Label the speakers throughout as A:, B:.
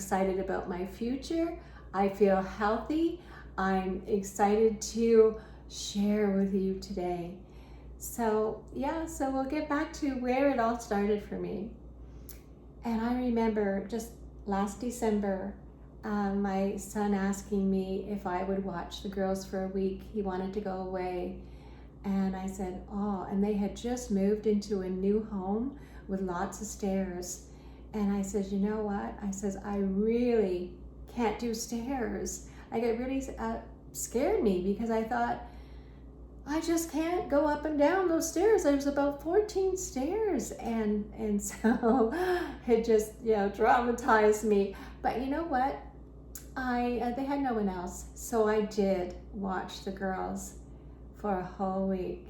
A: excited about my future. I feel healthy. I'm excited to share with you today. So we'll get back to where it all started for me. And I remember just last December, my son asking me if I would watch the girls for a week. He wanted to go away. And I said, oh, and they had just moved into a new home with lots of stairs. And I said, you know what? I says, I really can't do stairs. Like it really scared me because I thought, I just can't go up and down those stairs. There's about 14 stairs. And so it just, traumatized me. But you know what? They had no one else. So I did watch the girls for a whole week.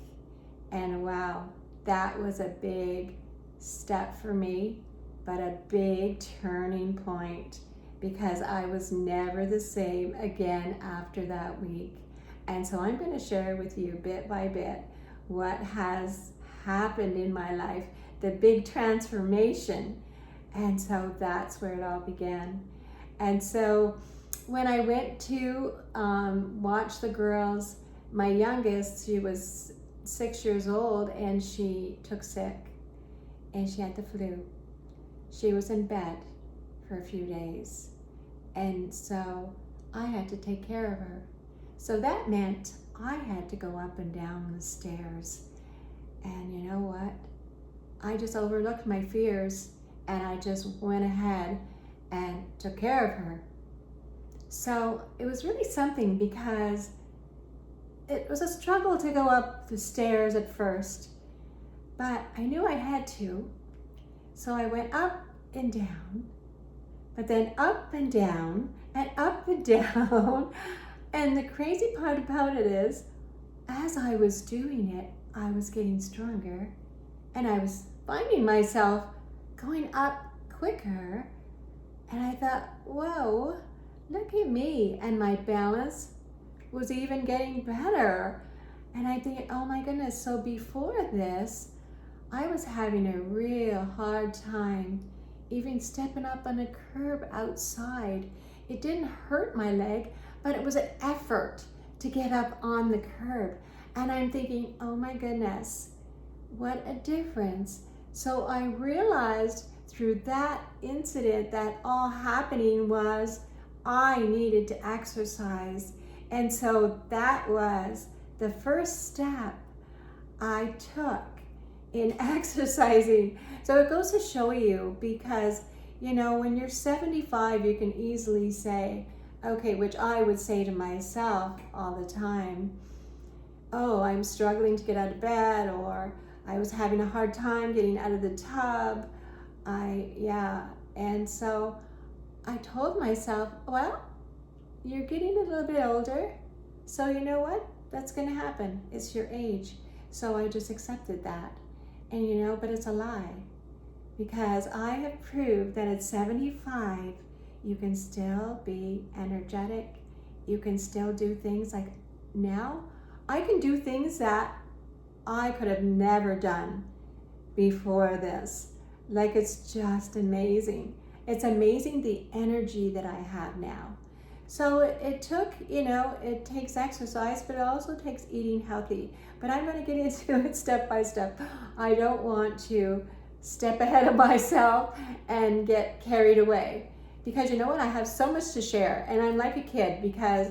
A: And wow, that was a big step for me, but a big turning point because I was never the same again after that week. And so I'm going to share with you bit by bit what has happened in my life, the big transformation. And so that's where it all began. And so when I went to watch the girls, my youngest, she was 6 years old and she took sick and she had the flu. She was in bed for a few days. And so I had to take care of her. So that meant I had to go up and down the stairs. And you know what? I just overlooked my fears and I just went ahead and took care of her. So it was really something because it was a struggle to go up the stairs at first, but I knew I had to. So I went up and down, but then up and down and up and down. And the crazy part about it is, as I was doing it, I was getting stronger and I was finding myself going up quicker. And I thought, whoa, look at me. And my balance was even getting better. And I think, oh my goodness, so before this, I was having a real hard time even stepping up on a curb outside. It didn't hurt my leg, but it was an effort to get up on the curb. And I'm thinking, oh my goodness, what a difference. So I realized through that incident that all happening was I needed to exercise. And so that was the first step I took in exercising. So it goes to show you because, when you're 75, you can easily say, okay, which I would say to myself all the time, oh, I'm struggling to get out of bed, or I was having a hard time getting out of the tub. And so I told myself, well, you're getting a little bit older, so you know what? That's going to happen. It's your age. So I just accepted that. And but it's a lie because I have proved that at 75, you can still be energetic. You can still do things like now. I can do things that I could have never done before this. Like it's just amazing. It's amazing the energy that I have now. So it took, it takes exercise, but it also takes eating healthy. But I'm going to get into it step by step. I don't want to step ahead of myself and get carried away. Because you know what? I have so much to share. And I'm like a kid because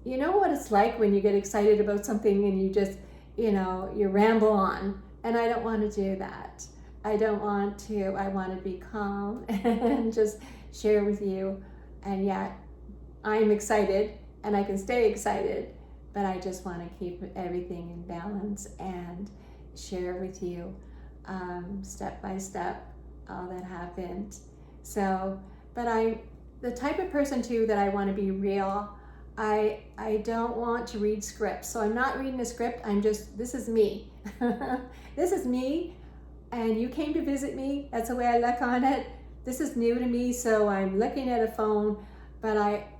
A: you know what it's like when you get excited about something and you just, you ramble on. And I don't want to do that. I want to be calm and just share with you. And yet, I'm excited and I can stay excited, but I just want to keep everything in balance and share with you step by step all that happened. So, but I'm the type of person too that I want to be real. I don't want to read scripts. So I'm not reading a script. This is me. This is me. And you came to visit me. That's the way I look on it. This is new to me. So I'm looking at a phone, but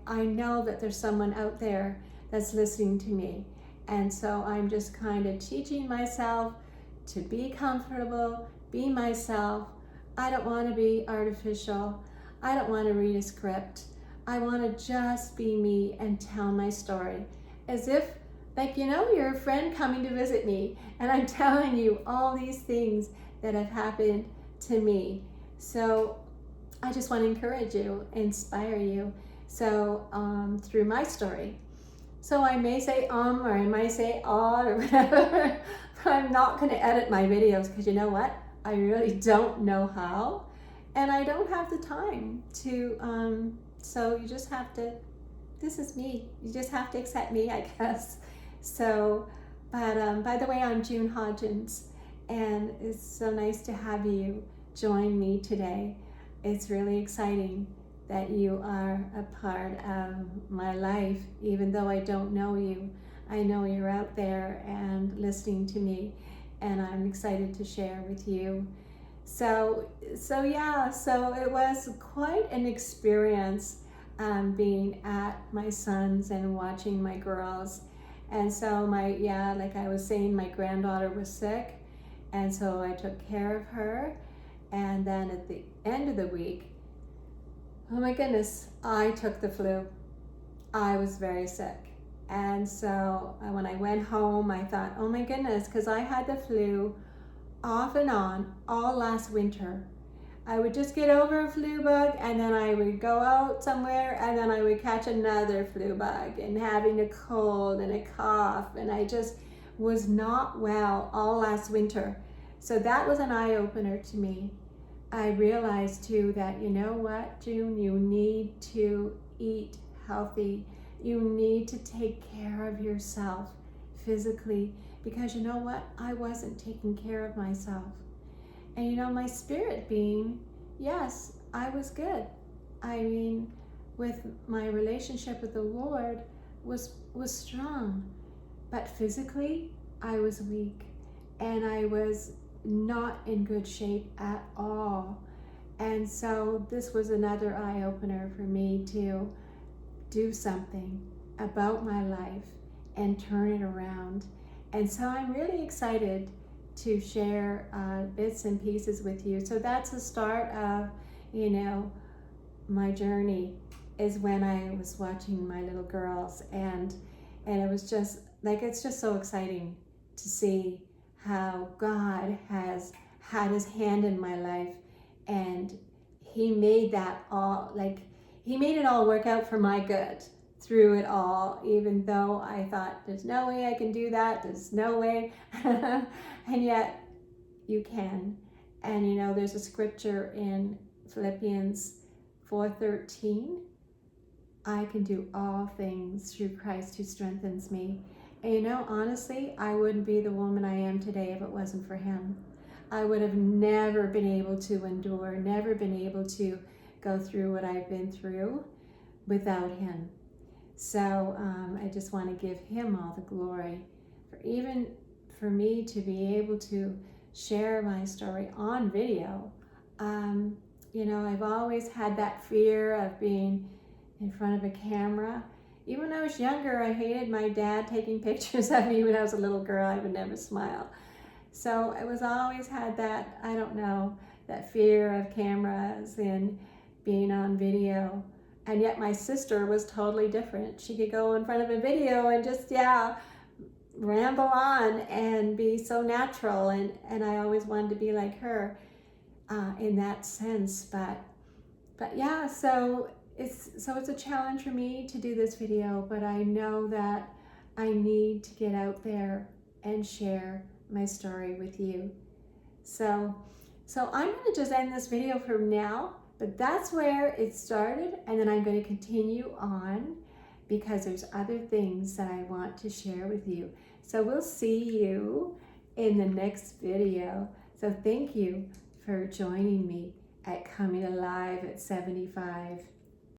A: I know that there's someone out there that's listening to me. And so I'm just kind of teaching myself to be comfortable, be myself. I don't want to be artificial. I don't want to read a script. I want to just be me and tell my story as if, like, you're a friend coming to visit me and I'm telling you all these things that have happened to me. So I just want to encourage you, inspire you. So through my story. So I may say or I might say or whatever, but I'm not going to edit my videos because you know what? I really don't know how, and I don't have the time to, so you just have to, this is me. You just have to accept me, I guess. So, but by the way, I'm June Hodgins, and it's so nice to have you join me today. It's really exciting that you are a part of my life, even though I don't know you. I know you're out there and listening to me, and I'm excited to share with you. So yeah, so it was quite an experience being at my son's and watching my girls. And so like I was saying, my granddaughter was sick, and so I took care of her. And then at the end of the week, oh my goodness, I took the flu. I was very sick. And so when I went home, I thought, oh my goodness, because I had the flu off and on all last winter. I would just get over a flu bug and then I would go out somewhere and then I would catch another flu bug and having a cold and a cough, and I just was not well all last winter. So that was an eye-opener to me. I realized too that, you know what, June, you need to eat healthy. You need to take care of yourself physically, because you know what? I wasn't taking care of myself. And my spirit being, yes, I was good. I mean, with my relationship with the Lord was strong, but physically I was weak and I was not in good shape at all. And so this was another eye-opener for me to do something about my life and turn it around. And so I'm really excited to share bits and pieces with you. So that's the start of, my journey, is when I was watching my little girls, and it was just like, it's just so exciting to see how God has had his hand in my life, and he made that all, like, he made it all work out for my good through it all, even though I thought, there's no way I can do that, there's no way. And yet you can. And there's a scripture in Philippians 4:13, I can do all things through Christ who strengthens me. And honestly, I wouldn't be the woman I am today if it wasn't for him. I would have never been able to endure, never been able to go through what I've been through without him. So I just want to give him all the glory for me to be able to share my story on video. I've always had that fear of being in front of a camera. Even when I was younger, I hated my dad taking pictures of me when I was a little girl. I would never smile. So I was always had that, I don't know, that fear of cameras and being on video. And yet my sister was totally different. She could go in front of a video and just, ramble on and be so natural. And I always wanted to be like her in that sense. But yeah, so it's a challenge for me to do this video, but I know that I need to get out there and share my story with you. So I'm going to just end this video for now, but that's where it started, and then I'm going to continue on because there's other things that I want to share with you. So we'll see you in the next video. So thank you for joining me at Coming Alive at 75.